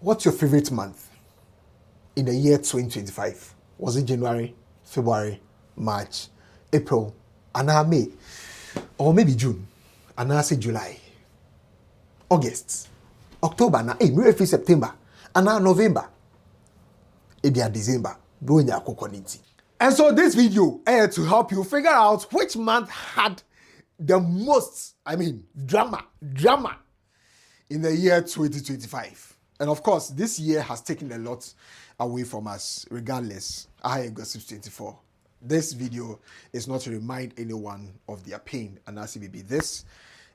What's your favorite month in the year 2025? Was it January, February, March, April, and now May? Or maybe June, and now say July, August, October, now maybe September, and now November, maybe December. And so this video is to help you figure out which month had the most, drama in the year 2025. And of course, this year has taken a lot away from us, regardless. I am Gossip 24. This video is not to remind anyone of their pain and RCBB. This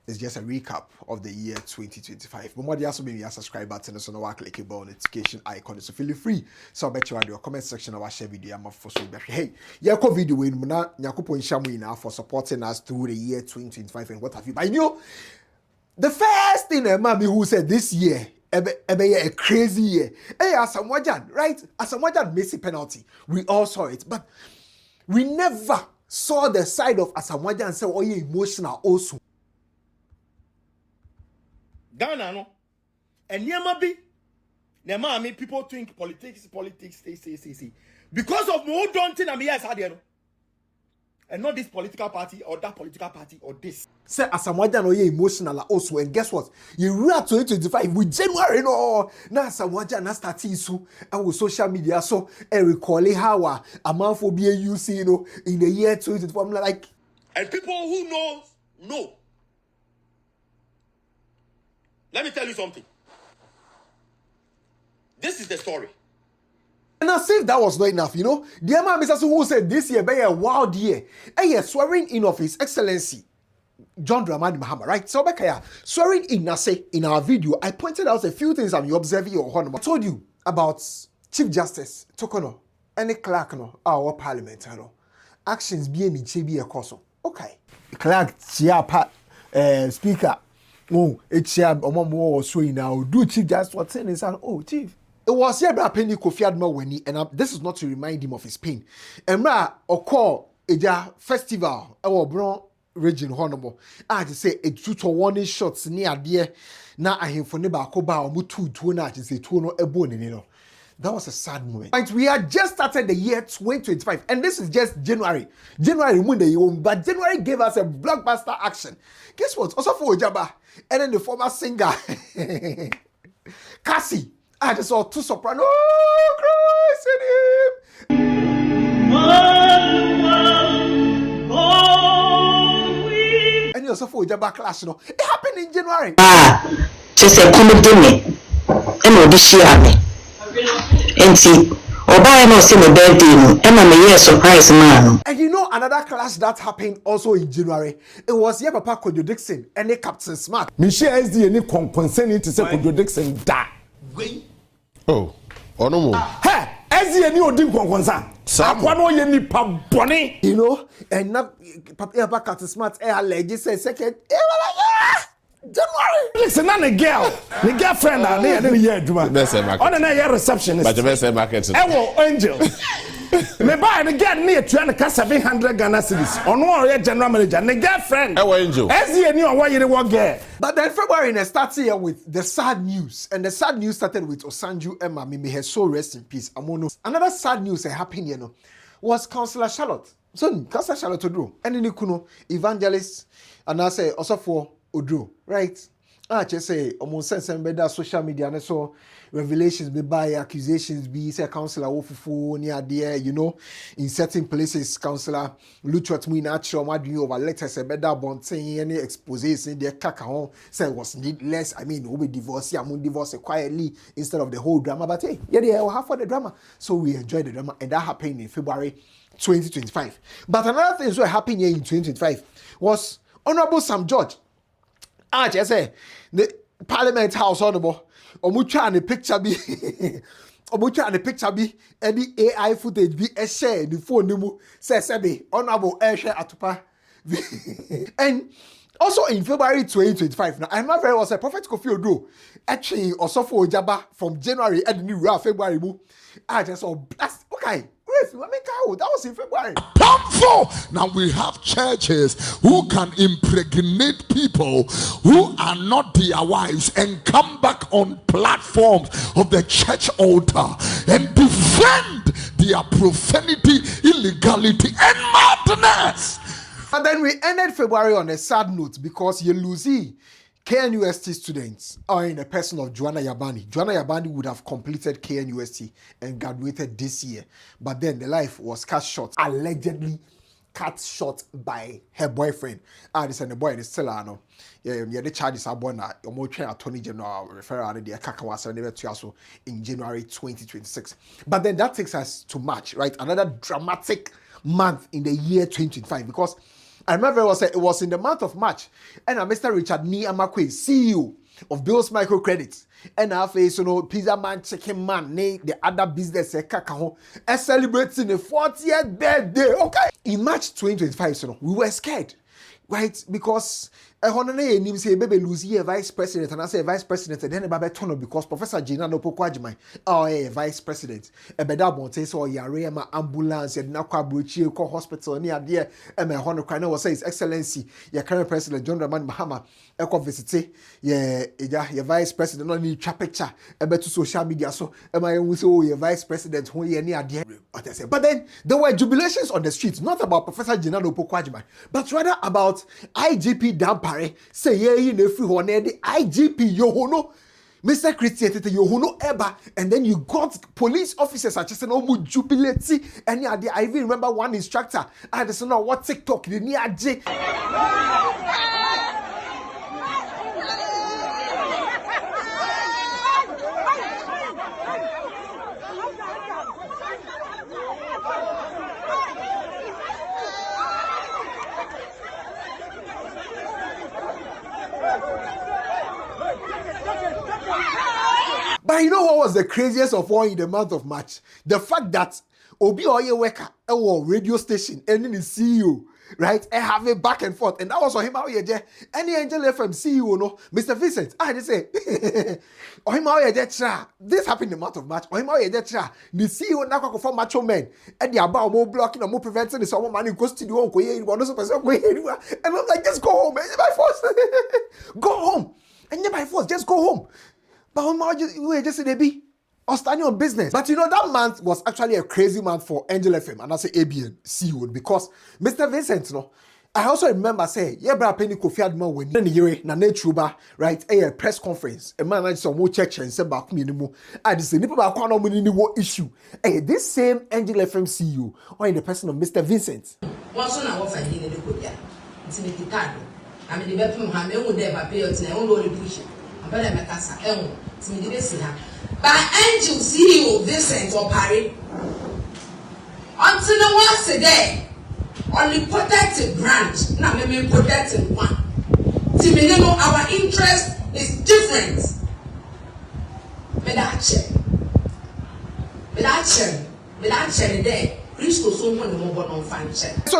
is just a recap of the year 2025. But what you also maybe a subscribe button so now click the notification icon. So feel free. So I bet you your comment section of our share video. I'm for so hey, yeah, video in Muna Yakupo Shamu for supporting us through the year 2025 and what have you. But you know, the first thing mommy who said this year a crazy year. Hey, Asamoah, right? Asamoah missed a penalty. We all saw it, but we never saw the side of Asamoah and say, "Oh, you emotional also." Ghana no, and Yamabi, people think politics, say. Because of more daunting and yes, and not this political party or that political party or this. Say Asamoah no ye emotional also, and guess what? You read 2025 with January no. Now Asamoah na starting so and with social media so recall how a man for being used in the year 2025. I'm like, and people who know. Let me tell you something. This is the story. And as if that was not enough, the man who said this year be a wild year. And swearing in of His Excellency John Dramani Mahama, right? So swearing in in our video, I pointed out a few things I'm observing or honor. I told you about Chief Justice Tokono, any clerk our parliament, actions being in Chibi a coso. Okay. Clerk Chiapa speaker. Oh, it's more so now. Do Chief Justice what's saying is Chief. It was here by Penny Kofi Adma and this is not to remind him of his pain. And call a festival our Bron region honorable. I just say a 2 to 1 shots near there. Now I have for neighbor Koba or Mutu to not say to no a bone. That was a sad moment. Right, we had just started the year 2025, and this is just January. January, but January gave us a blockbuster action. Guess what? Also for Ojaba, and then the former singer, Cassie. I just saw two soprano. Christ in him. And you also for Ojaba class, It happened in January. Just a comedy. And this year, and see, Obama no see my birthday, and I'm a year surprise man. And another clash that happened also in January. It was here Papa Kojo Dixon and the Captain Smart. Michelle SD any concerning to say Kojo Dixon da. Oh, no more. Hey, SD any odin concern. Aquano ye ni pa boni. And not Papa Captain Smart lady say second. January. Listen, not a girl. The girlfriend are there in the year. On a receptionist. But the best market. Angel. Me buy the girl near 700 Ghana cedis. On one general manager. And the girlfriend. Angel. As you knew why you want girl. But then February starts here with the sad news. And the sad news started with Osanju Emma. May her soul rest in peace. Another sad news that happened, was Councillor Charlotte. So, Councillor Charlotte Odro. And then evangelist. And I say, also for Odro, right? Just say almost sense better social media and so revelations be by accusations be say councillor Ofufu near there, in certain places councillor Luchot mu natural madwin over letters better bond saying any exposes in their kaka hon say was needless. We be divorce quietly instead of the whole drama. But hey, we'll have for the drama. So we enjoy the drama, and that happened in February 2025. But another thing that happened here in 2025 was Honorable Sam George. Just say the Parliament House honorable. Omucha and the picture be Omucha and the picture be any AI footage be a share the phone numu say honorable air share atupa. And also in February 2025, now I'm not very well say Prophet Kofi Odo actually also for Jaba from January and the new February. I just saw blast. Okay, grace. I mean, that was in February. Harmful. Now we have churches who can impregnate people who are not their wives and come back on platforms of the church altar and defend their profanity, illegality, and madness. And then we ended February on a sad note because you lose KNUST students are in the person of Joanna Yabani. Joanna Yabani would have completed KNUST and graduated this year. But then the life was cut short, allegedly cut short by her boyfriend. This and the boy is still no. The charges are born at Attorney General referral the Kakawasa never to in January 2026. But then that takes us to March, right? Another dramatic month in the year 2025 because I remember it was in the month of March, and Mr. Richard Amakwe, CEO of Bill's Microcredit, and I face Pizza Man, Chicken Man, the other business celebrating the 40th birthday. Okay, in March 2025, we were scared, right? Because him say baby lose a vice president, and I say vice president, and then about turn because Professor Gina no Pokwajima, vice president, a better bonte so Yarema ambulance and Nakwabuchi call hospital near there, and my honor cry was say His Excellency, your current president John Dramani Mahama, echo visit, your vice president, no need picture, a better social media, so am I also your vice president who you near there. But then there were jubilations on the streets, not about Professor Gina no Pokwajima, but rather about IGP Dampa. Say ye in the free one the IGP Yohono, Mr. Christian Yohono Eba, and then you got police officers at just an almost jubilate. And yeah, I even remember one instructor. I had to know what TikTok the near J. But you know what was the craziest of all in the month of March? The fact that Obi Oyeweka, our radio station, and then the CEO, right, and have a back and forth. And that was for him out here. Any Angel FM CEO, no, Mr. Vincent, I just say, or him out here. This happened in the month of March. Or him out here. The CEO now for macho men, and the about more blocking or more preventing the summer money goes to the home. And I'm like, just go home, and by force, go home, and by force, just go home. But we just say they be or standing on business. But you know, that month was actually a crazy month for Angel FM and I say ABN CEO because Mr. Vincent, I also remember say, yeah, bra penny Kofi Adma when in the year na netruba, right? A press conference. A man I some more check and say back me anymore. I just say nipa ba kwa no money ni what issue. This same Angel FM CEO or in the person of Mr. Vincent. Once on our find in the Kodia. It's in the card. I mean the weapon have no there by pay out na only push. But I make us by Angel CEO Vincent or Parry until the once a day only protected branch now maybe protected one. Timino, our interest is different. Without check there. So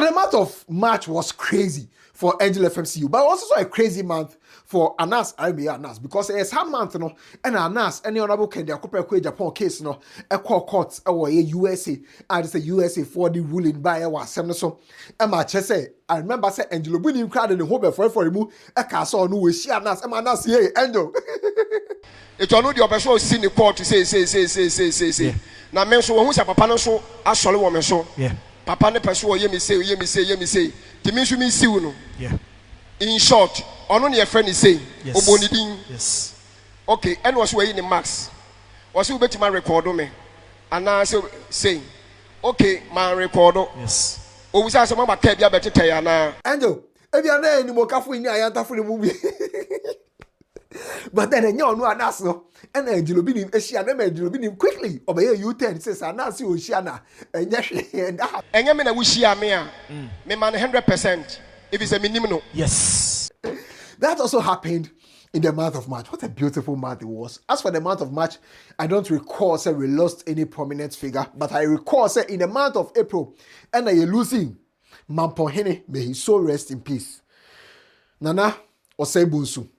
the month of March was crazy for Angel FMCU, but also a crazy month for Anas Anas because it's her month, and Anas any honorable can their corporate Japan case, a court or USA, and it's a USA for the ruling by our Senator. And my chest say, I remember say Angelo winning crowd in the home for remove a castle no wish Anas, and Anas, yeah, Angel. It's only the option seen the court to say. Na men so who say papa no so asole wo me so papa ne person wo ye me say ti me so me siw no in short ono ne friend say oboni din yes okay and was we in the max was we betima record me and I say okay man record yes o wusa so mama ka bia betete ya na Angel e bia na ni mo kafo ni ayanta fo ni mu bi. But then no Anas no and Angelo binim ehia na Angelo binim quickly obey U10 says Anas o hia na enya hwe and that enya me na wo hia me a me man 100% if it's a minimum. Yes, that also happened in the month of March. What a beautiful month it was. As for the month of March, I don't recall say we lost any prominent figure, but I recall say in the month of April and you losing Mampohene, may his soul rest in peace. Nana Osebunsu.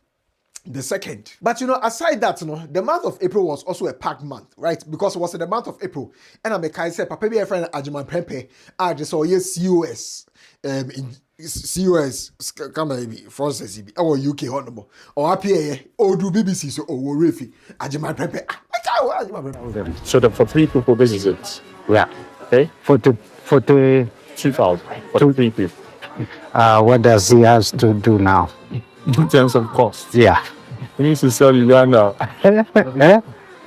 the 2nd. But you know, aside that, you know, the month of April was also a packed month, right? Because it was in the month of April. And I'm a kind of Papa be a friend Ajiman Prempe. I just saw yes COS. In COS come maybe forces or UK honorable or APA or do BBC so or Refi Ajiman Prempe. So the for 3 people visitors. Yeah. Okay. For 2,000. For 2 people. What does he has to do now? In terms of cost. Yeah. He needs to sell Uganda.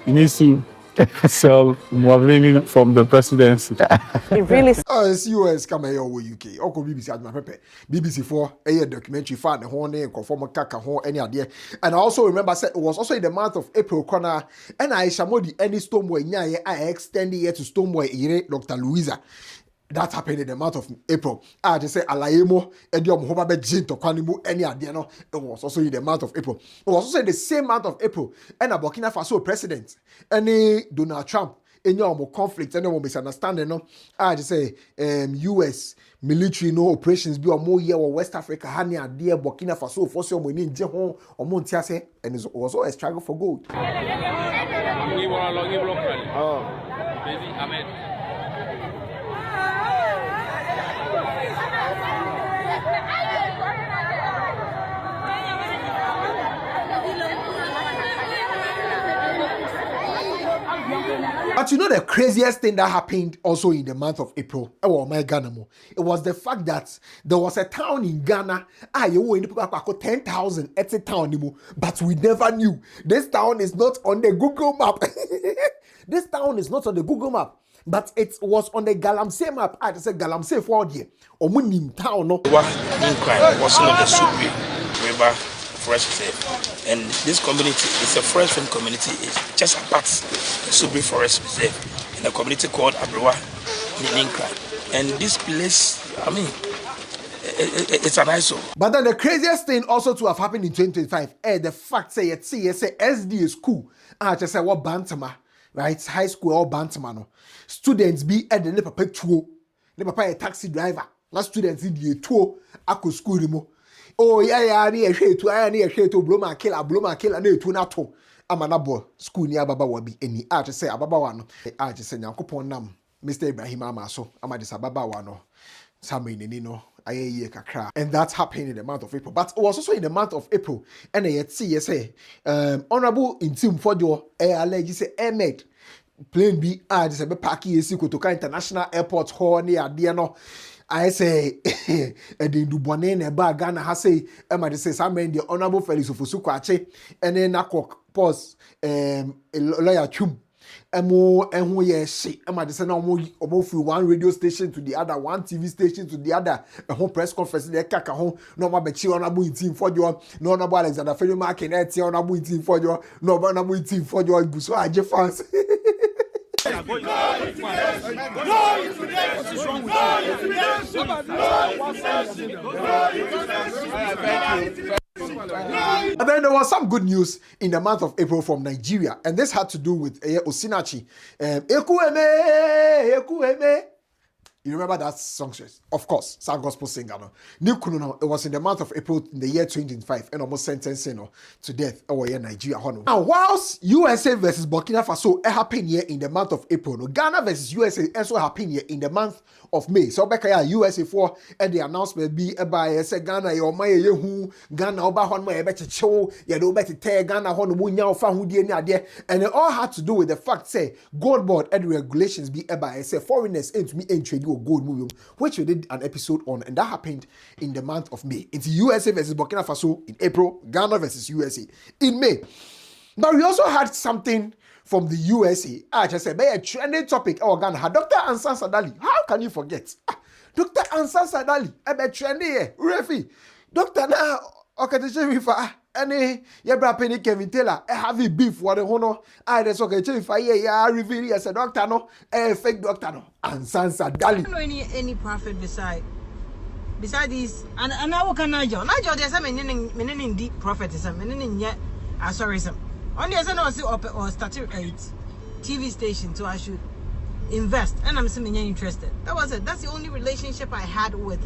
He needs to sell Mwavini from the presidency. It really COS come here over UK. Oko BBC Ajiman Prempe. BBC for a documentary fan the whole name conform kaka home any idea. And I also remember said it was also in the month of April corner and I shamodi any Stoneboy nya I extended here to Stoneboy ire Dr. Louisa. That happened in the month of April. I just say Alayemo, Ediom Hobabe Jinto Kwanimu, any idea. No, it was also in the month of April. It was also in the same month of April. And a Burkina Faso president, any Donald Trump, any more conflict, any more misunderstanding. No, I just say US military no operations be or more year or West Africa, Hania, dear Burkina Faso, for some we need Jehon or Montiase, and it was also a struggle for gold. But you know the craziest thing that happened also in the month of April, oh my Ghana, it was the fact that there was a town in Ghana, you were in 10,000 at a town, but we never knew. This town is not on the Google map. This town is not on the Google map, but it was on the Galamsey map. I just said Galamsey for here. Omunim town no. Was not the Supri River Forest Reserve. And this community is a forest film community. It's just apart the Supri Forest Reserve in a community called Abrewa Ninkra. And this place, I mean, it's an eyesore. But then the craziest thing also to have happened in 2025, the fact say it's SD school. I just say what Bantama, right? High school or Bantama no. Students be at the papa tour. The papa a taxi driver. Now students in the tour ako school mo. Oh yeah, ni ehwe to bloma kill na etu na to. Amanabo school ni ababa wabi eni. I just say ababa wa no. I just say Nyankopon nam Mr. Ibrahim Amaso. Amadis ababa wa no. Samuel no. And that happened in the month of April. But it was also in the month of April. And yet see say honorable in team for your alleged say Ahmed plane B just a parky Kotoka International Airport hall near Diano. I say the Dubone and Ghana has say Emma say some the honorable Felix of Fusukwache and then Nakok pause lawyer Chum. And we she Emma say no more from one radio station to the other, one TV station to the other, a home press conference there kaka home no more bet you honorable team for you, no honorable Alexander Felu Market honorable team for you, no honorable team for you, so I just fans. And then there was some good news in the month of April from Nigeria, and this had to do with Osinachi. Ekueme. You remember that song? Of course, some gospel singer. No, it was in the month of April in the year 2025 and almost sentencing to death over here Nigeria. Now, whilst USA versus Burkina Faso happened here in the month of April, Ghana versus USA also happened here in the month of May. So back here USA for and the announcement be by say Ghana your my yehu Ghana oba hon my better show you know better tell Ghana hon wunya ofa hudi any there, and it all had to do with the fact say gold board and regulations be by say foreigners into me and trade gold movie, which we did an episode on, and that happened in the month of May. It's USA versus Burkina Faso in April, Ghana versus USA in May. But we also had something from the USA. I just said, a trending topic. Oh, Ghana had Dr. Ansan Sadali. How can you forget? Dr. Ansan Sadali, a trending here. Refi, Dr. Na, okay, the any Yabra Penny Kevin Taylor, I have a beef for the honor. I just okay, if I reveal as a doctor, no, a fake doctor, no, Ansan Sadali. I don't know any prophet beside these, and I can Nigel. Nigel, there's some meaning deep prophetism, meaning yet, sorry, some. Only as I know, or started a TV station, so I should invest, and I'm assuming you're interested. That was it. That's the only relationship I had with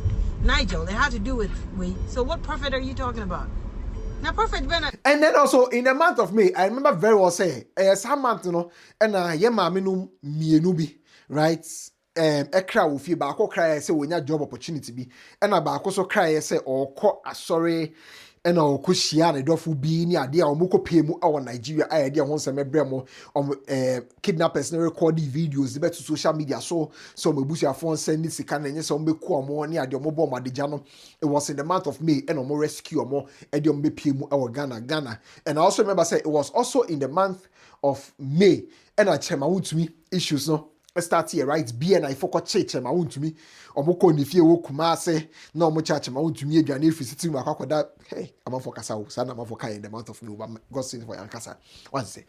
Nigel. It had to do with we. So, what prophet are you talking about? Now, Prophet Bernard. And then also in the month of May, I remember very well saying, some month, and no mienu bi, right? Ekra wo fie ba ko cry say we nya job opportunity bi, and ba ko so cry say or ko asori and or ko shia ne dofo bi ni ade a omko pie mu awon Nigeria ade ho nsem ebre mo kidnappers ne record videos be to social media so mebusia phone send sika na nye so mbeku omo ne ade omo bo madeja no. It was in the month of May and omo rescue omo ade omo be pie mu awon Ghana. And I also remember say it was also in the month of May and I chema wutumi issues no start here, right? BNI for church, I want to me. Or more con if you walk Kumase, no more church, I want to me again if you sit in my that. Hey, I'm for Casa, son, I'm for in the month of November. God send for Yankasa. One say.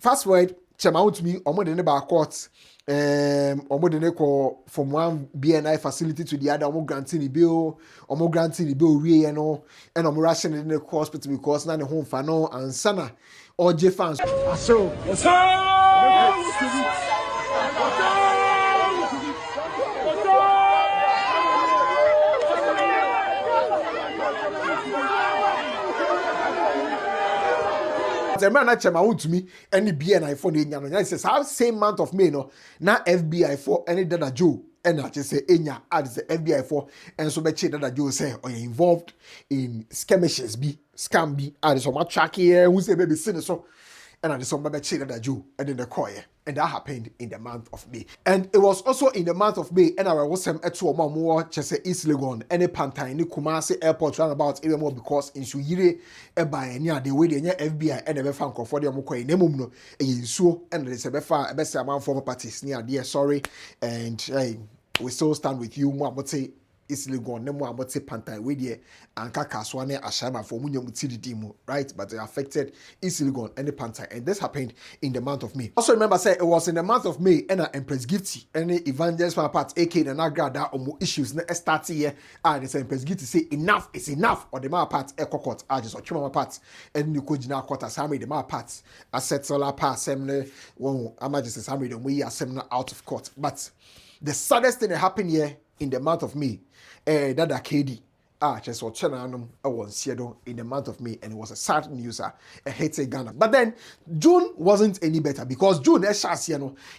Fast word, Chamount me, or more than about courts, or more than equal from one BNI facility to the other, or more granting the bill, and more rushing in the hospital because none home for no and sana or J fans. So, the man that came out to me, any BNI for the Enya. I says, how same month of May, no, now FBI for any Dada Joe, and I just say, Enya, add the FBI for, and so much Dada Joe say, or you're involved in skirmishes, scam, add so much track here, who say, baby, sin so. And I just saw my cheated that Jew and in the choir, and that happened in the month of May. And it was also in the month of May, and I was some at two more just East Legon, any Pantine, any Kumasi airport roundabout, even more because in Suyire, by near the way the FBI and the Fan for the Moko in Nemuno, a so and there's a best amount for parties near dear sorry, and we still stand with you, more but say. Easily gone, no more about say pantai with ye and kakaswane ashama for munyum dimu, right? But they affected easily gone any pantai, and this happened in the month of May. Also remember, say it was in the month of May, and Empress Gifty, any evangelist part, AK and Nagrada or issues start here, and it's Empress Gifty say enough is enough, or the ma part echo court, I just or chuma parts, and you could now court as the ma parts, asset solar pass, semne, well, I'm just assembly the way are out of court. But the saddest thing that happened here in the month of May. Dada KD just or Chenanum was in the month of May, and it was a sad news, a hate Ghana. But then June wasn't any better because June shas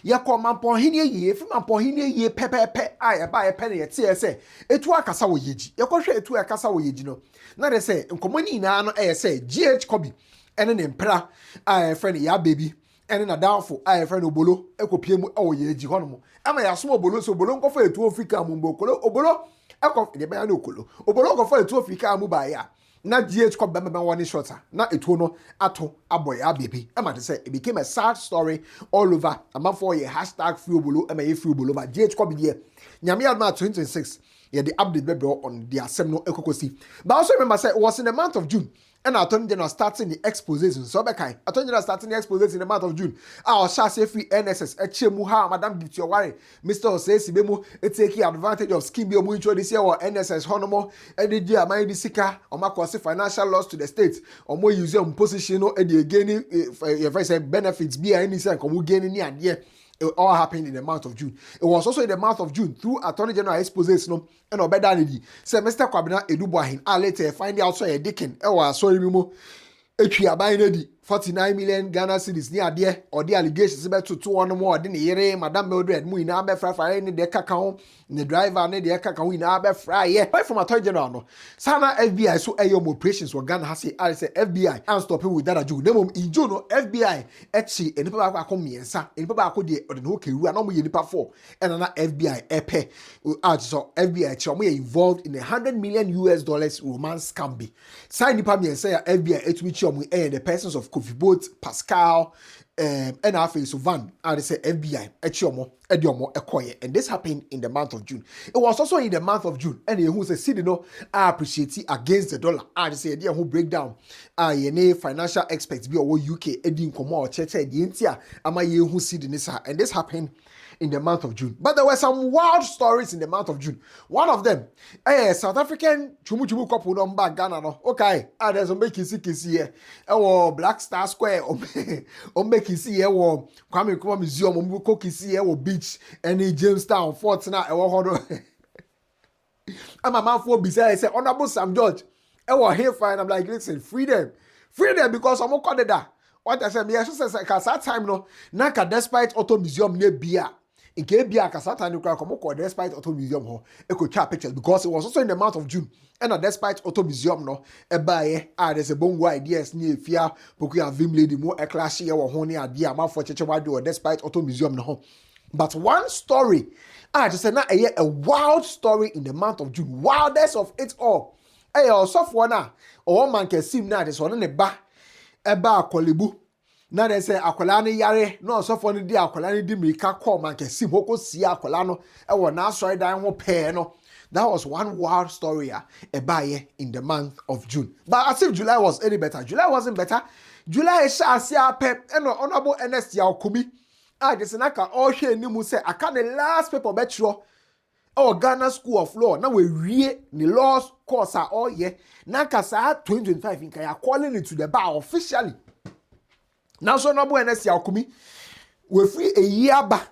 ya call Mampohinia ye from Mampohinia ye pepe I buy a penny at CSA. It was Casawo Yiji. You can share to a Casawo Yijino. Now they say, Comoni Nano say GH Kobe and an emperor, I friend ya baby. And in a downfall, I friend Obolo, Eco Piemu, oh ye Jihonomo. Am I a small bolo so bolongo for a 2 Africa Mumbo Obolo? Eko de be no kolo obolo go for etu Africa mu ba ya na GH come be one shorter na etu no ato aboy abebi e ma say it became a sad story all over am for ye hashtag free obolo e ma ye free obolo but GH come be there nyame adma 2026 ye the update be on the assem no ekokosi. But also remember say it was in the month of June. And Attorney General starting the exposition. So Bekai, Attorney General starting the exposition in the month of June. Our Shase free NSS, Echemuha, Madam Gipti worry. Mr. Osesi Bemu, taking advantage of scheme be mutual this year or NSS Honomo, and the dear my Sika, or Makwasi financial loss to the state, or more museum position, or the gaining if I say benefits be any second, come gaining near year. It all happened in the month of June. It was also in the month of June through Attorney General exposition no and obedanidi. Say Mr. Kwabena Edubuahin later find out so a dickin. Sorry mimo. Etria buying 49 million Ghana cedis near there or the allegations about to 200 more than the Madame Mildred Muina be fry in the cacao, the driver and the cacao in Abe fry. Yeah, from Attorney General. No. Sana FBI so ayo operations were Ghana has I say FBI and stopping with that June. Nemo in June FBI etchi and the papa come miensa and papa could the okay run no more nipa 4 and another FBI epe so FBI chomo involved in $100 million romance scam be. Sign nipa miensa FBI etwi chomo and the persons of Kofi Boat, Pascal, and our face of Van, and they say FBI, Echiomo, Ediomo, Ekoye, and this happened in the month of June. It was also in the month of June, and who say, see, I appreciate it against the dollar. I say, dear, who break down, financial experts be over UK, Edin Komo, Church, the Intia, am I who see this, and this happened in the month of June. But there were some wild stories in the month of June. One of them, South African Chumuchumu couple number Ghana no. Okay, there's kisi here. Black Star Square, kisi here, Kwame Nkrumah Museum, kisi here, beach, any Jamestown, Fort na, I'm a man for beside, I say, Honorable Sam George, here fine. I'm like, listen, freedom. Free there because I'm call that. What I said, yes, cause that time no, naka despite auto museum near Bia. In Kebia, cause that time you can come despite auto museum ho. Echo chat pictures because it was also in the month of June. And despite auto museum no, there's a bongo ideas near Fia, Pokia Vim lady more a class here or honey idea, my for Chechawado, despite auto museum no. But one story, just said a wild story in the month of June, wildest of it all. Hey, also for now, or man can see now this one in the back. Eba akolibu na de say akola ne yare na osofo ne di akola ne di mirika call man kesi hoko si akola no e wo na asori dan ho pe no. That was one wild story eba in the month of June. But as if July was any better, July wasn't better. July is asia pep and honorable Ernest Yaokumi just naka all hwe ni mu say aka the last paper betro Ghana School of Law na we read the law course all year naka sa 2025 in kaya calling it to the bar officially. Now so no Ernest Yaokumi we free a year ba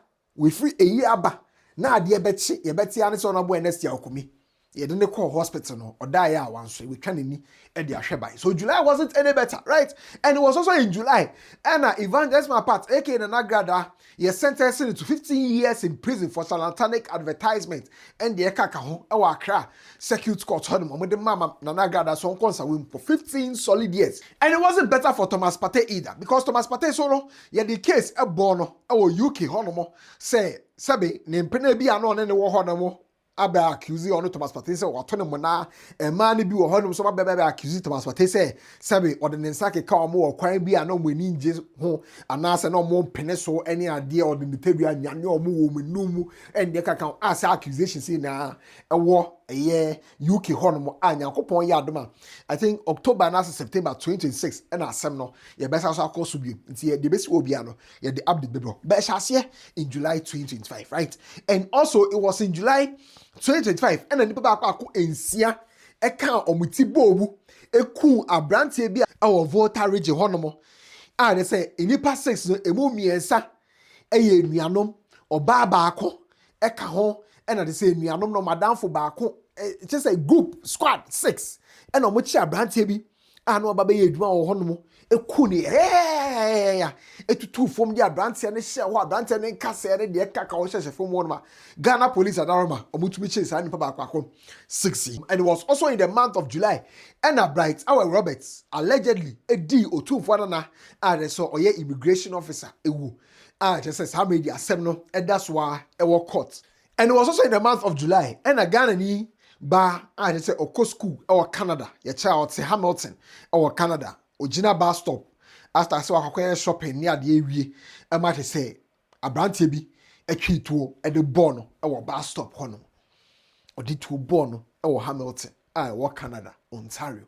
na ade yebeti ane so no Ernest Yaokumi ye didn't call hospital no or die one so we can ni e de ahweba. So July wasn't any better, right? And it was also in July and Evangelist Mapat aka Magraheb he sentenced to 15 years in prison for satanic advertisement and the ekaka ho e wa Accra Circuit Court honum mo de mama Magraheb so konsa win for 15 solid years. And it wasn't better for Thomas Partey either because Thomas Partey so no ye the case e born no e UK honum say sabe ne mpene bi ano ne wo honum aba accuse on Thomas Partey say wato ne mo na man bi wo honum so ba accuse Thomas Partey say sabe ordinance ake ka mo kwan bi ano mo ni nje ho anase na mo mpene so any ade ordinance bi anyane o mo wo menum and de kaka as accusation say na ewo UK honum anyankopon ya adoma I think October na September 2026 and asem no ye besa so akoso bi nti de besi obi ano ye de update bebro be shase in July 2025, right? And also it was in July 2025 and nipa ba akọ ensia e kan omuti bobu eku abrantie bi a Volta region honomo they say nipa 6 no emu miensa eye nuanom oba ba akọ e ka ho and they say nuanom no madamfo ba akọ just a group squad 6 and omuchi abrantie bi no baba ye eduma wo honomo eku ni etutu fom di abrantie ne hye ho abrantie ne nkase ne de kaka wo hye fom won ma Ghana police adaroma omutumi chase ani pa ba akọ 6. And it was also in the month of July and Bright our Roberts allegedly edi otumfo na they saw oye immigration officer ewu just says how many asem no that's why e wo court. And it was also in the month of July and Ghana ni ba just say oko school or Canada your child say Hamilton or Canada Ojina bus stop after so akwaye shopping near the ewie e ma say abrantie bi atwi tuo e de born e bus stop hono odi tuo born e Hamilton Canada Ontario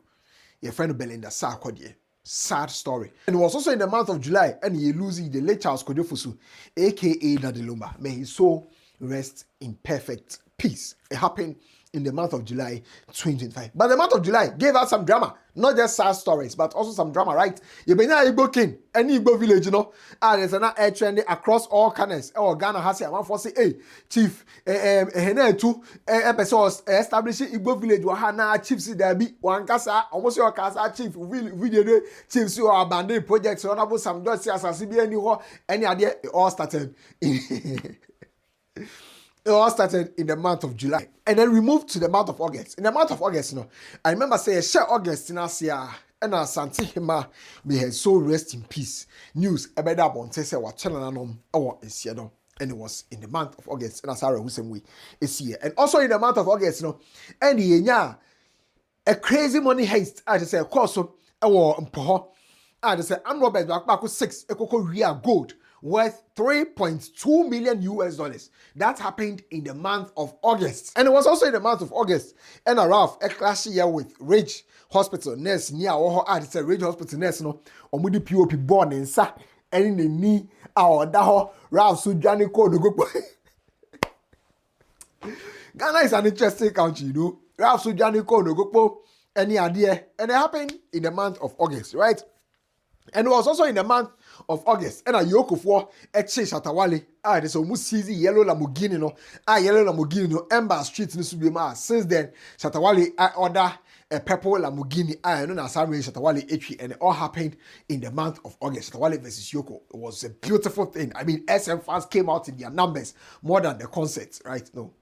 your friend Belinda sa akodie sad story. And it was also in the month of July and he losing the late Charles Kojofusu aka Dadilumba, may his soul rest in perfect peace. It happened in the month of July 2025. But the month of July gave us some drama, not just sad stories, but also some drama, right? You been a Igbo king, any Igbo village, you know, there's an air trend across all corners. Ghana has a 140, hey, chief, two episodes establishing Igbo village, Wahana, chief, there be one casa, almost your casa, chief, video, chiefs, who are abandoned projects, honorable some just as CBN, any idea, it all started. It all started in the month of July. And then we moved to the month of August. In the month of August, I remember saying, share August in Asia. And Santi Hima, may her soul rest in peace. News about that one, say, what channel or is here. And it was in the month of August. And Sarah Hussein is here. And also in the month of August, and a crazy money heist. I just say, of course, I just say, I'm Robert back 6, a cocoa real gold. Worth $3.2 million. That happened in the month of August. And it was also in the month of August. And Ralph, a clash here with Ridge Hospital nurse near it's a Ridge Hospital nurse, Omudi POP born in sa, and in the knee, our daho, Ralph Sujani code go. Ghana is an interesting country, Ralph Sujani code go, any idea? And it happened in the month of August, right? And it was also in the month of August. And a yoke of war at Shatawale. There's almost easy yellow Lamborghini, yellow Lamborghini, Ember Street in Subima. Since then, Shatawale order a purple Lamborghini. I know that Samuel Shatawale Etri, and it all happened in the month of August. Shatawale versus Yoko. It was a beautiful thing. I mean, SM fans came out in their numbers more than the concerts, right? No,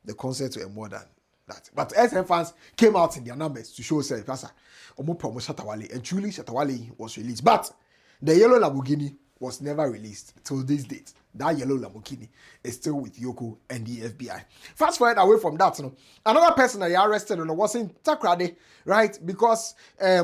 the concerts were more than that. But SM fans came out in their numbers to show self. Omo promo Shatawale, and truly Shatawale was released. But the yellow Lamborghini was never released till this date. That yellow Lamborghini is still with Yoko and the FBI. Fast forward away from that, another person that they arrested was in Takrade, right? Because ne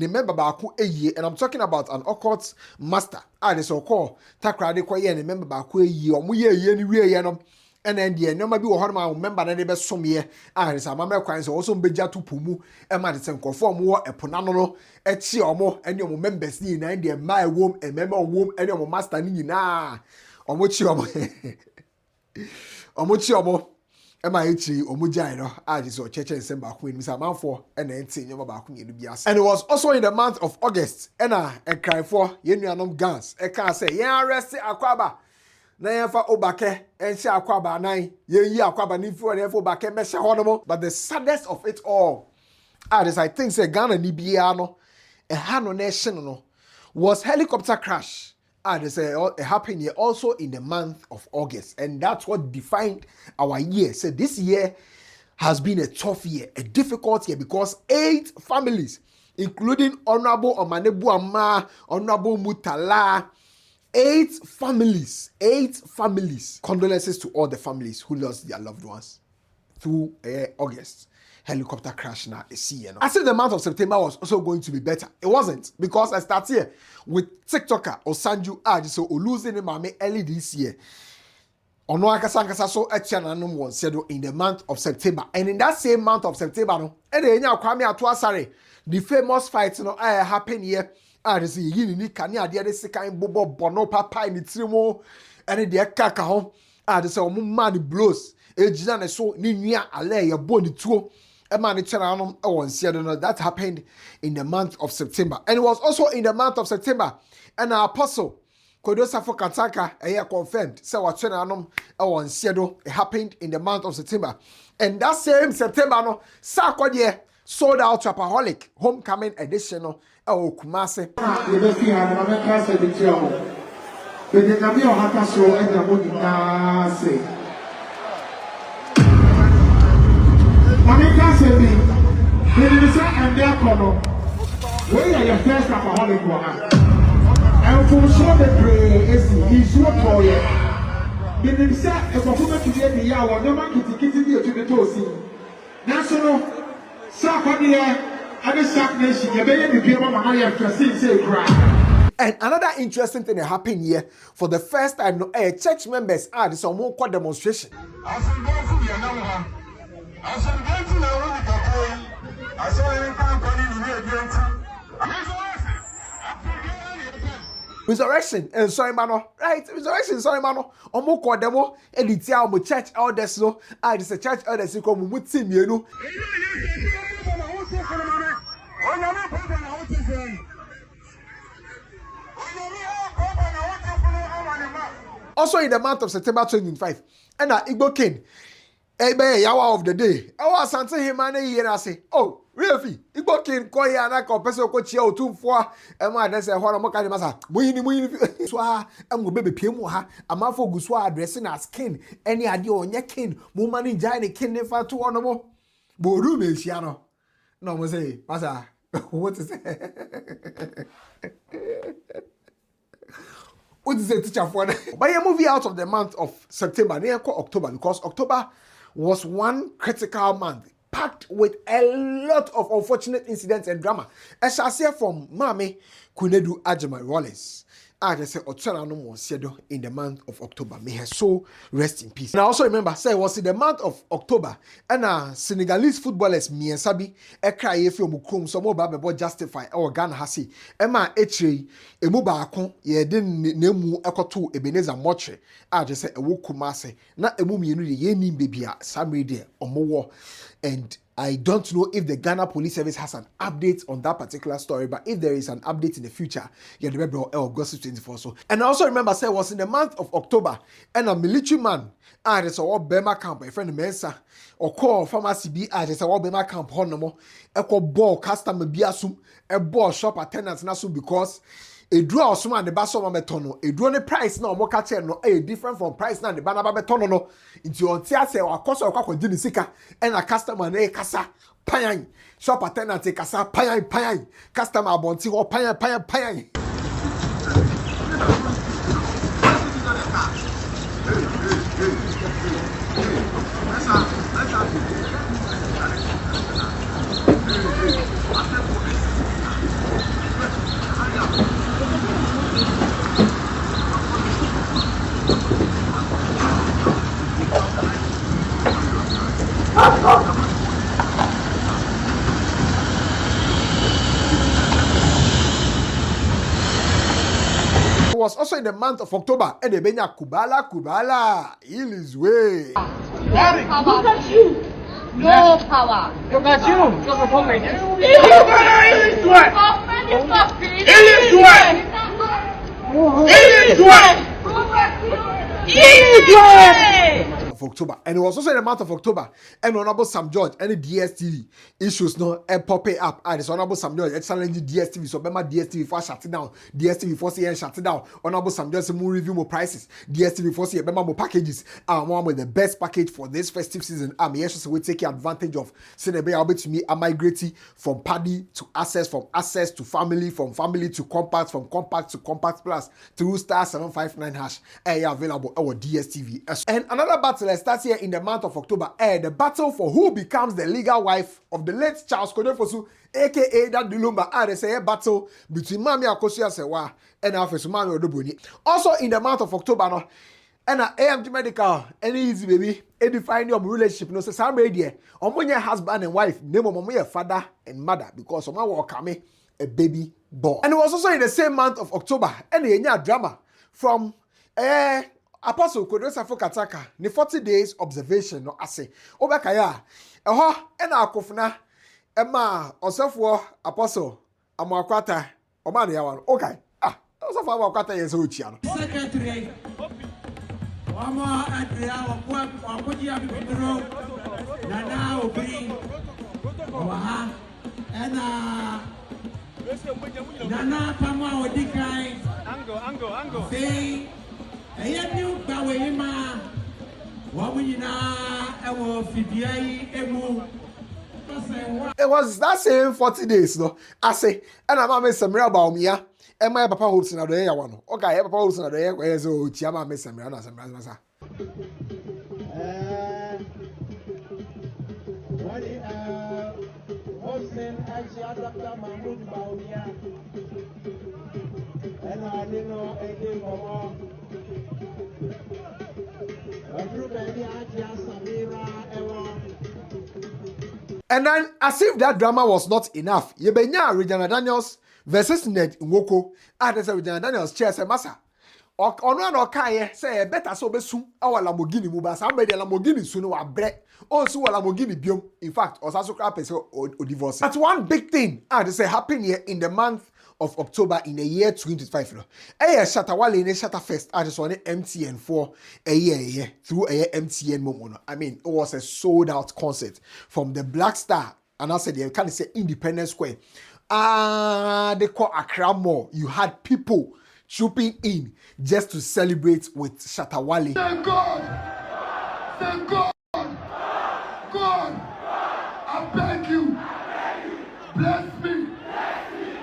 member baku eye, and I'm talking about an occult master. This call Takrade koye ne member baku eye, omuye anywhere no. And then the number be one member na be some year and some member kwans also beja to pumu e ma de sen conform wo eponano no e chi omo and your members ni na the my wom e member wom and your master ni na omo chi omo omo chi omo e ma echi omo jai no aje so church and send back when Mr. Manfo and enti nyoma back ni bi ase. And it was also in the month of August and a cry for yenuanom guns e can say yen arrest Akwaba na yefa obake enche Akwaba nan ye Akwaba ni fi yefa obake mesha honomo. But the saddest of it all, I think say Ghana ni bia no e ha no nation no was helicopter crash. It happened here also in the month of August, and that's what defined our year. So this year has been a tough year, a difficult year, because 8 families, including Honorable Omanebu Ama, Honorable Mutala, 8 families. Condolences to all the families who lost their loved ones through August helicopter crash now. I said the month of September was also going to be better. It wasn't, because I start here with TikToker Osanju Aji, so losing him early this year. Ono akasa so etiananum won sedo in the month of September, and in that same month of September no enya Kwame Atuasare, the famous fight no happen here. This yini ni kani ade de sekan bobo bono papa ni tirimo ene de kaka ho. This omo man blows ejina ne so ni nua ale ye bo ni tuo e man etiananum won sedo no. That happened in the month of September, and it was also in the month of September and our apostle Kodosa for Kataka confirmed. So what on Sedo, it happened in the month of September. And that same September, no, Sarkodie sold out Trapaholic homecoming edition of Kumase. Where are your first Trapaholic? And for sure the prayer is what for you. Then say a performer to the hour, no man kitty to the toasting. National Safadia and the Sack Nation, you may be able to say cry. And another interesting thing that happened here for the first time, church members had some more demonstration. Resurrection and sorry mano, right? Resurrection, sorry mano. Omo kwa demo editia omo church elders no. This a church elders ko mu mutim ye no. Also in the month of September 2025, and Igbo King, Yawa of the day. I was answering him and I say, oh, really? Igbo King, Koya, and I call person coach you 2 4, and my that's a horror mokani masa. We swa, and baby Pimoha, a mafo guswa dressing as king, any idea on your king, woman in giant king never to honorable. Boru Mesiano. No, I say, Masa, what is it? What is the teacher for? But you moving out of the month of September, near October, because October was one critical month, packed with a lot of unfortunate incidents and drama. As I say from Mame Kunedu Ajama Rollins, I just say Otana in the month of October. May her soul rest in peace. And I also remember, say it was in the month of October, and Senegalese footballers Mien Sabi, a cry if you mukrum, some more Bible justify our Ghana Hasi, Emma Etre, Emuba, ye didn't nemu Ekotu, Ebeneza Moche. I just say a wukumase, not a mummy, ye need baby, some day or more. And I don't know if the Ghana Police Service has an update on that particular story, but if there is an update in the future, yeah, the rebel Gossip 24 so. And I also remember say it was in the month of October, and a military man, there's a Bema camp, a friend Mensa, or call pharmacy be there's a Bema camp honomo, a call ball customer biasum, a ball shop attendants nasu because a draw or someone the basso metono, a draw the price no more catcher no a different from price now the banana betono no into on tiase or cost or cock on sika and a customer ne casa payang shop attendant take casa payang customer bonti or payang. Was also in the month of October, and the Benya Kubala, heal his way. Look at you! No power! Look at you! Look of October, and it was also in the month of October, and Honorable Sam George and the DSTV issues no and popping up. And it's Honorable Sam George challenging DSTV, so remember DSTV for shutting down, DSTV for saying shutting down. Honorable Sam George more review more prices, DSTV for saying remember more packages. One with the best package for this festive season. Yes, so we take advantage of. Say the able to me, I'm migrating from paddy to access, from access to family, from family to compact, from compact to compact plus through *759#. Available our DSTV. And another battle starts here in the month of October. The battle for who becomes the legal wife of the late Charles Kodefosu, aka that Dulumba. They say a battle between Mami Akosia Sewa and Afesu Mami Odobuni. Also in the month of October, no, and AMG Medical, any easy baby, define your relationship. No, say some radio, on your husband and wife, name of your father and mother, because of our coming a baby boy. And it was also in the same month of October, and the drama from Apostle Kodresa Fokataka, the 40 days observation, no ase. Obakaya, and our kofna, Emma, Osofo, Apostle, Amakwata, Omania. Okay, also for Amakwata is Uchiano. Secretary, Wama Adria, Wamudia Bidro, Nana Obi, Waha, and Nana Pama Odikai, Ango, say. It was that same 40 days, no. I say, and I'm a Samira Baumia, and my papa holds in a day. One. Okay, papa holds in a day. Where's old Chiama Miss Samira? And then, as if that drama was not enough, Yebenya Regina Daniels versus Ned Nwoko. There's a Regina Daniels chair, say, Massa. Or Kaya say, better so be soon. Our Lamborghini Mubas, somebody Lamborghini soon or bread. Also, a Lamborghini Biom. In fact, or Sasso Crapes or divorce. That's one big thing. They say, happen here in the month of October in the year 2025. Shatawale in Shatta Fest. I just want MTN for a year through a MTN Momono. I mean, it was a sold out concert from the Black Star, and I said, they can say Independence Square. They call Accra Mall. You had people trooping in just to celebrate with Shatawale. Thank God! Thank God! God! I beg you! Bless me!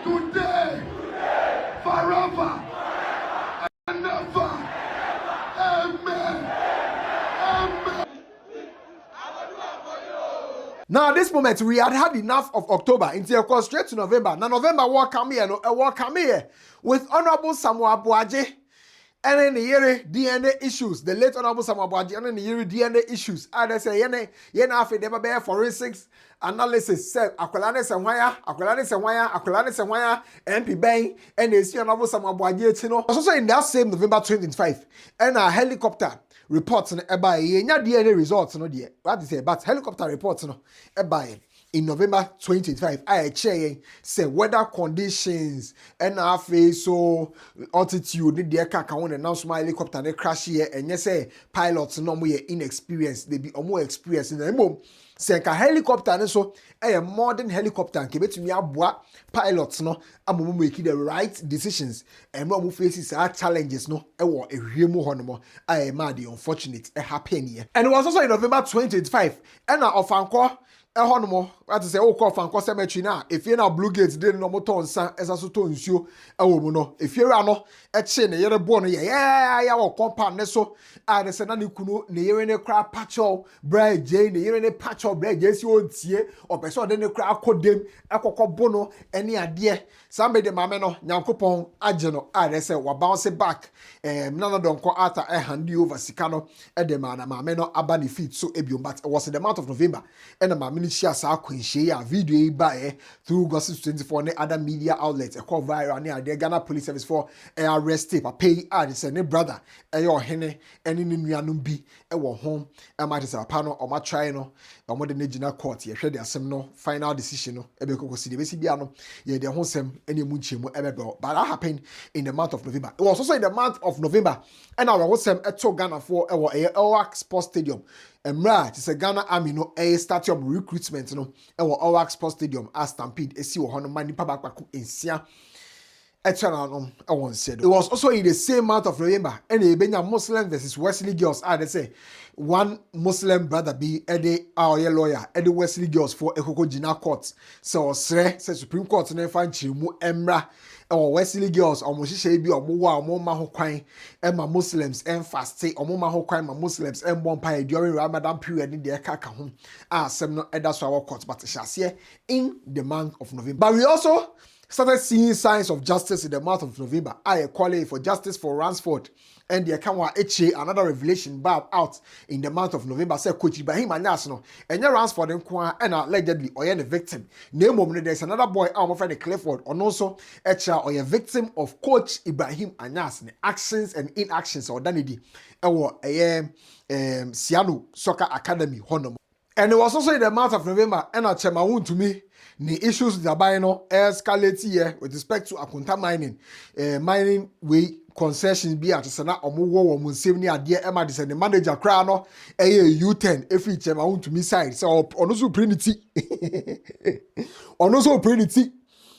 Today, forever, and never. Amen. Amen. Now, at this moment, we had enough of October until of course straight to November. Now, November walk come here with Honorable Samuel Abuaje. And then the year DNA issues, the late Honorable Samuel Abuaje, and then the year DNA issues. And they say, yena afi deba be forensics analysis. Say, akwalane se waya, MP Bang, and they see Honorable Samuel Abuaje, you know. Also in that same November 2025, and a helicopter reports no eba ye nya DNA results no de what is say but helicopter reports no eba in November 2025 I check say weather conditions and so altitude ni de ka won na so helicopter ne crash here and you say pilots no mo inexperienced they be more experienced in the mom say ka helicopter ne so a modern helicopter nke betumi aboa pilots no amomo make the right decisions and mo faces our challenges no e wo ehwemu hono I am the unfortunate happen here. And it was also in November 2025 and ofanko ehonomo that is o call fanko cemetery na if you na blue gates dey no moto nsa esaso to nsuo ewo mu no if you no eche ne yere bo no ya wo compound ne so a de se na ne kunu ne yere ne kra patcho bra je ne yere ne patcho bra je si ontie opeso de ne kra akodem ekokọ bo no ene ade somebody mame no nyankopon age no a de se wa bounce back nana donko ata hand over sika no e de mame no aba ne feet so ebiom but it was in the month of November and the mame share sa kwenhye ya video by through Gossip 24 and other media outlets call viral near the Ghana Police Service for arrest tape pay say ne brother your hene any nuanum bi e wo home e ma say papa no o ma try no o mo de ne gina court ye hwe de asem no final decision no e be kokosi de be si bia no ye de ho sem ene mu nchemu e be but that happened in the month of November. It was also in the month of November and our ho sem e to Ghana for e wo Elwak Sports Stadium Emra it is a Ghana Army no a stadium recruitment no e wo Elwak Sports Stadium as Stampede esi wo hono mani pa bakwaku ensia it was also in the same month of November and Ebenya Muslim versus Wesley girls they say one Muslim brother be Eddie our lawyer Eddie Wesley girls for Ekoko Gina Court so say Supreme Court no fan chimu Emra or Wesley girls or Moshisha bi omo ma ho kwan ma Muslims and fast omo ma ho kwan ma Muslims and bon pie during Ramadan period in the kaka ho asem no that's our court but shall see in the month of November. But we also started seeing signs of justice in the month of November. I call for justice for Ransford and the Akanwa Eche, another revelation bar out in the month of November. Said Coach Ibrahim Anyasno and your Ransford and allegedly or the victim. Name moment there's another boy out of the Clifford or also Echa or a victim of Coach Ibrahim Anyas actions and inactions or danity or Siano Soccer Academy Honom. And it was also in the month of November and I chema to me. The issues that are no escalate here with respect to Akunta mining, mining way concessions be at Sana or more woman save near dear Emma and the manager crano a U10 if each I want to me side so on also pretty on also pretty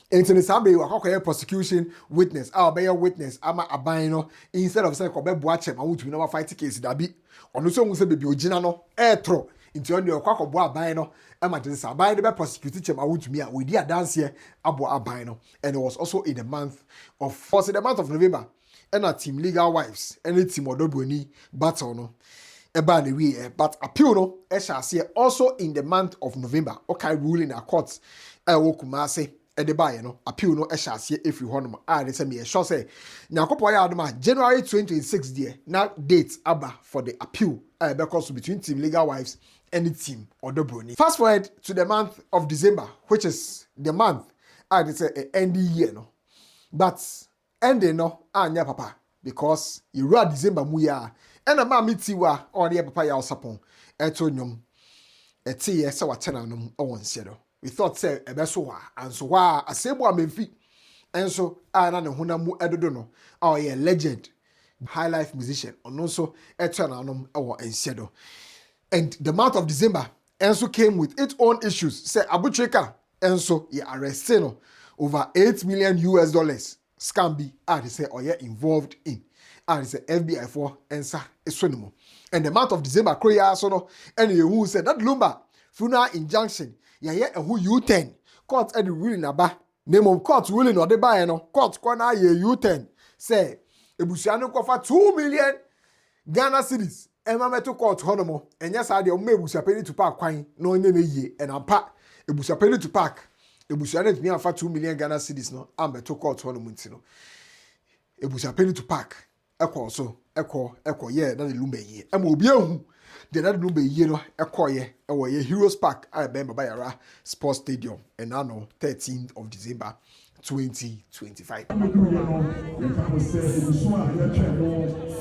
into the Sunday or prosecution witness our bear witness ama abino instead of saying Kobe Boachem I want to never fight case that be on also say baby Ojinano airtro into your kwako bo abino Emma this abino be prosecuted chem I want to me we did dance here abo abino and it was also in the month of November and a team legal wives any team odoboni battle no but appeal no shall see also in the month of November okay ruling a court Kumase Edebaye no appeal no shall see if you honor they say me sure say nyakopo ya adoma January 2026 there now date aba for the appeal because between team legal wives and the team Odobroni. Fast forward to the month of December, which is the month they say end the year no, but ending no anya papa because you read December muya and a mammy tiwa or the papa ya sapon etonyum eti se watena no on sedo. We thought say ebesoa and so wa asebo amemfi and so ana ne hunamu edodo no or a legend high life musician and also eternal or ensedo. And the month of December also came with its own issues. Say Abucheka and so he arrested over $8 million scam be they say or involved in and say FBI for answer eswenimu. And the month of December Korea so no and who said that Lumba funeral injunction a who U10 court the ruling aba name of court ruling or the buy no court corner U10 say ebusiano kofa 2 million Ghana cedis Emma meto court honomo and yes I the ebusiapeni to park kwan no nyeme ye and ampa ebusiapeni to park ebusiane me afa 2 million Ghana cedis no am meto court honomo ntino ebusiapeni to park ekọ so ekọ ye na the lumbe ye am obi ehu the na lumbe ye no ekọ ye ewo ye Heroes Park I be baba yara Sports Stadium and now 13th of December 2025.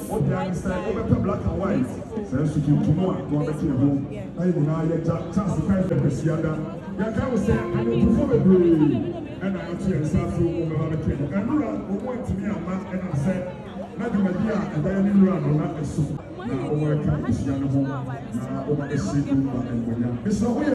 What the other side, over black and white. Says to keep tomorrow, go back to your home. I deny your chance to kind of Siada. Yaka was saying, I will perform a breed. And I actually am suffering over the king. And Nura, who went to me and I said, Not my dear, and then you run on that soup.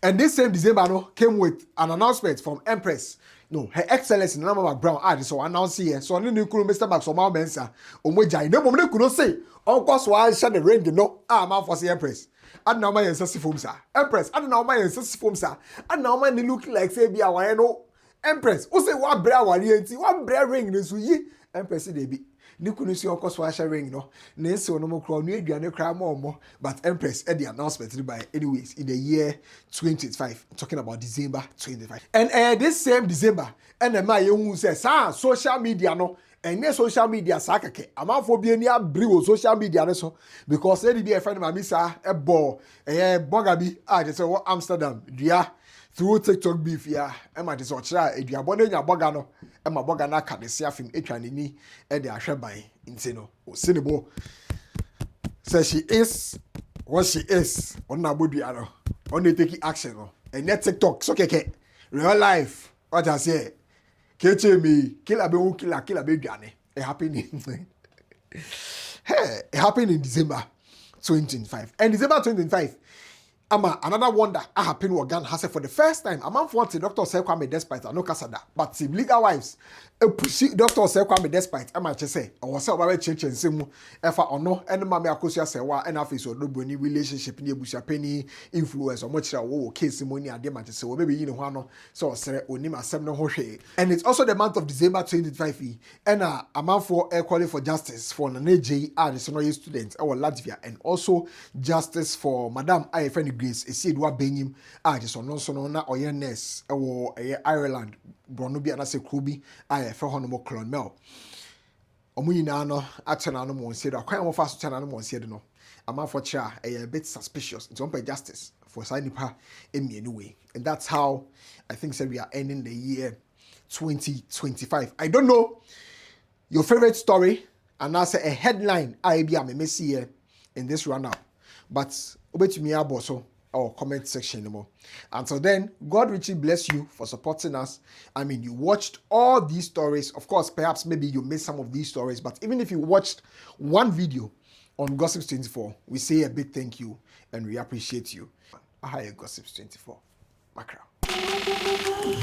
And this same December no, came with an announcement from Empress. No, Her Excellency Nana Brown so announce here. So only Nikuru Mr. Max Omar Mensa. Omweja. No moment could say. Uncle Swai shut the ring. No, man for the Empress. And now my ancestry form sir. Empress. And now my ancestry form sir. And now my look like say be our no Empress. Who say what bra warrior? What bra ring this we Empress they be. Nikunu si Uncle Swai ring no. Nancy no more crown. You do cry more. But Empress at the announcement by anyways in the year 2025. Talking about December 25. And this same December. And the man who says, social media no. And yes, social media sakake. I'm for being near brew social media so because they be a friend of my missa a ball a bogabi just say Amsterdam dia through TikTok beef ya e ma just watch a dia bone nya boga no e ma boga na ka de sia film etwa ni e de ahweban nti no o sinebo say she is what she is on na bodua no on dey take action no and net TikTok so keke real life what I say Keche me, killer be duane. It happened in hey, it happened in December 2025. And December 2025, another wonder happened with Ghana has for the first time. A man for Dr. Sekwame despite no kasada, but the legal wives pursue Dr. Sekwame despite I might just say I was about change and same efa or no and mama akosia sewa and office or no bony relationship near Busha Penny influence or much case money and demand so maybe you know no so say onima 7 hoshe. And it's also the month of December 2025 and a man for equality for justice for Naneji the students our Latvia and also justice for Madam IFN Grace a said what benim just on so na or nurse or Ireland Bronobi and I say Krubi I for honorable colonel. Omuyina no atena no mo nsie do akwan mo fa so tena no mo nsie do no ama for cha a bit suspicious it's on justice for side nipa emienu way and that's how I think say we are ending the year 2025. I don't know your favorite story and I say a headline I be am messi here in this roundup but obetumi aboso or comment section anymore. Until then, God richly bless you for supporting us. I mean, you watched all these stories. Of course, perhaps maybe you missed some of these stories, but even if you watched one video on Gossips 24, we say a big thank you and we appreciate you. Hi, Gossips 24. Magraheb.